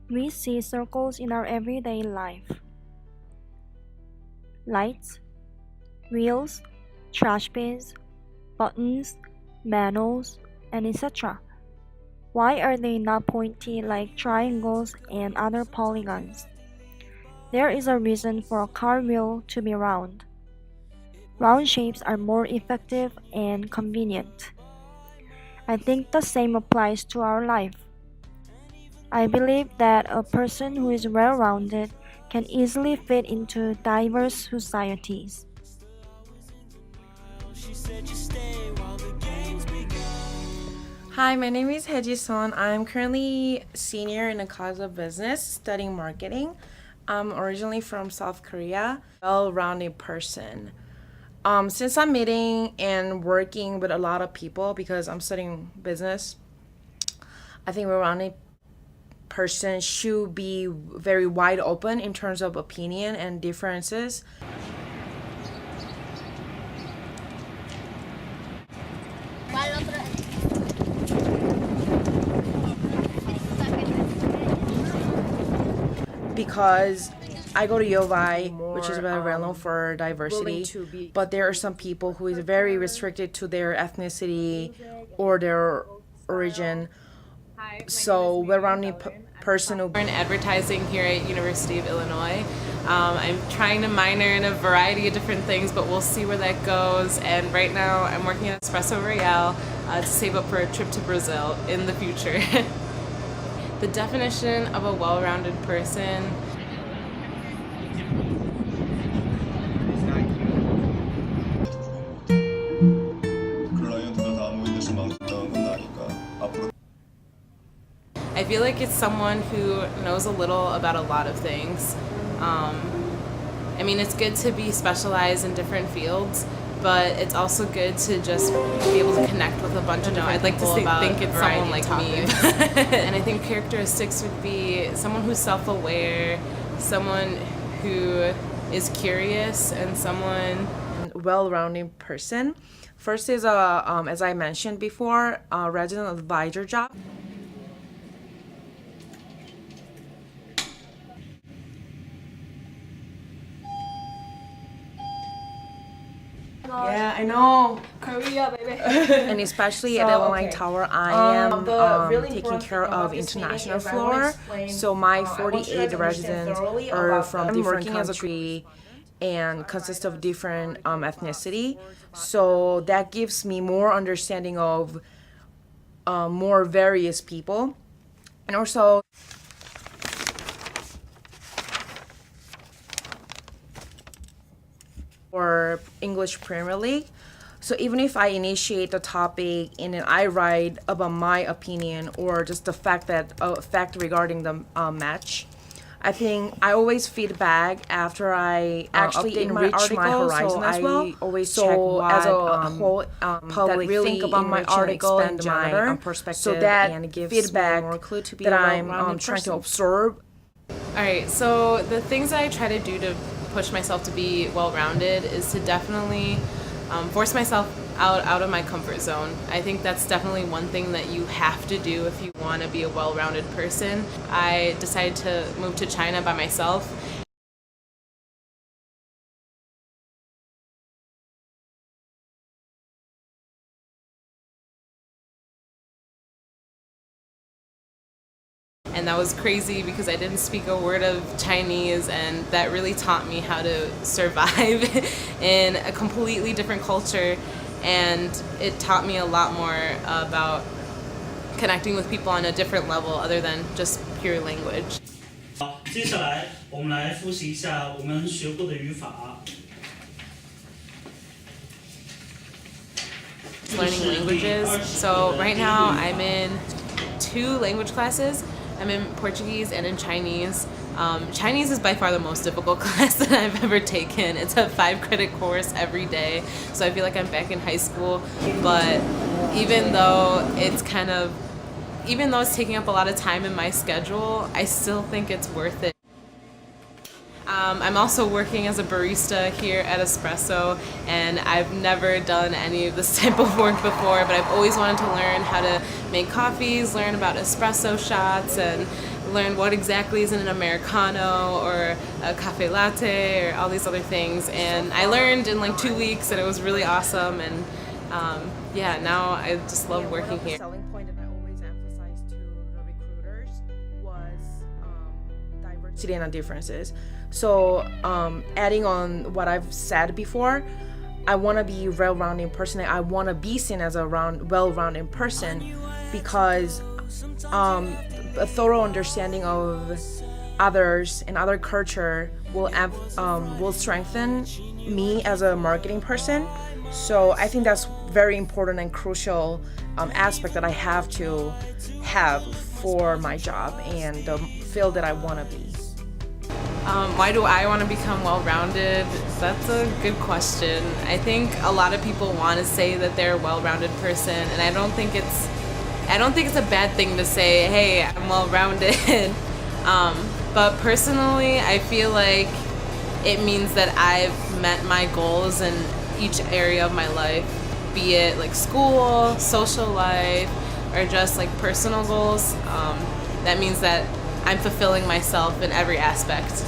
We see circles in our everyday life. Lights, wheels, trash bins, buttons, manuals, and etc. Why are they not pointy like triangles and other polygons? There is a reason for a car wheel to be round. Round shapes are more effective and convenient. I think the same applies to our life. I believe that a person who is well-rounded can easily fit into diverse societies. Hi, my name is Heji-son. I'm currently senior in the College of Business studying marketing. I'm originally from South Korea, well-rounded person. Since I'm meeting and working with a lot of people because I'm studying business, I think a well-rounded person should be very wide open in terms of opinion and differences. Because I go to Yobai, which is very well known for diversity, but there are some people who is very restricted to their ethnicity or their origin. So well-rounded person who We're in advertising here at University of Illinois. I'm trying to minor in a variety of different things, but we'll see where that goes. And right now I'm working at Espresso Royale to save up for a trip to Brazil in the future. The definition of a well-rounded person I feel like it's someone who knows a little about a lot of things. I mean, it's good to be specialized in different fields, but it's also good to just be able to connect with a bunch of different I'd like to people about think it's someone like me. And I think characteristics would be someone who's self-aware, someone who is curious, and someone well-rounded person. First is as I mentioned before, a resident advisor job. Yeah, I know. Korea, baby. And especially at the Airline Tower, I am taking care of international floor. So my 48 residents are from different countries and consist of different ethnicity. So that gives me more understanding of more various people. And also for English Premier League. So even if I initiate the topic and then I write about my opinion or just the fact regarding the match, I think I always feedback after I actually enrich my horizon as well. Always check what as a whole public really think about my article and my perspective, so that and give feedback more clue to be that I'm trying to absorb. Alright, so the things that I try to do to push myself to be well-rounded is to definitely force myself out of my comfort zone. I think that's definitely one thing that you have to do if you want to be a well-rounded person. I decided to move to China by myself. And that was crazy because I didn't speak a word of Chinese, and that really taught me how to survive in a completely different culture, and it taught me a lot more about connecting with people on a different level other than just pure language. 接下来我们来复习一下我们学过的语法。 Learning languages. So right now I'm in 2 language classes. I'm in Portuguese and in Chinese. Chinese is by far the most difficult class that I've ever taken. It's a 5-credit course every day, so I feel like I'm back in high school. But even though it's taking up a lot of time in my schedule, I still think it's worth it. I'm also working as a barista here at Espresso, and I've never done any of this type of work before, but I've always wanted to learn how to make coffees, learn about espresso shots, and learn what exactly is in an Americano or a cafe latte or all these other things. And I learned in like 2 weeks, and it was really awesome. And yeah, now I just love working here. Selling point that I always emphasized to the recruiters was diversity and differences. So adding on what I've said before, I want to be a well-rounded person. I want to be seen as a well-rounded person because a thorough understanding of others and other culture will strengthen me as a marketing person. So I think that's very important and crucial aspect that I have to have for my job and the field that I want to be. Why do I want to become well-rounded? That's a good question. I think a lot of people want to say that they're a well-rounded person, and I don't think it's a bad thing to say, hey, I'm well-rounded. But personally, I feel like it means that I've met my goals in each area of my life, be it like school, social life, or just like personal goals. That means that I'm fulfilling myself in every aspect.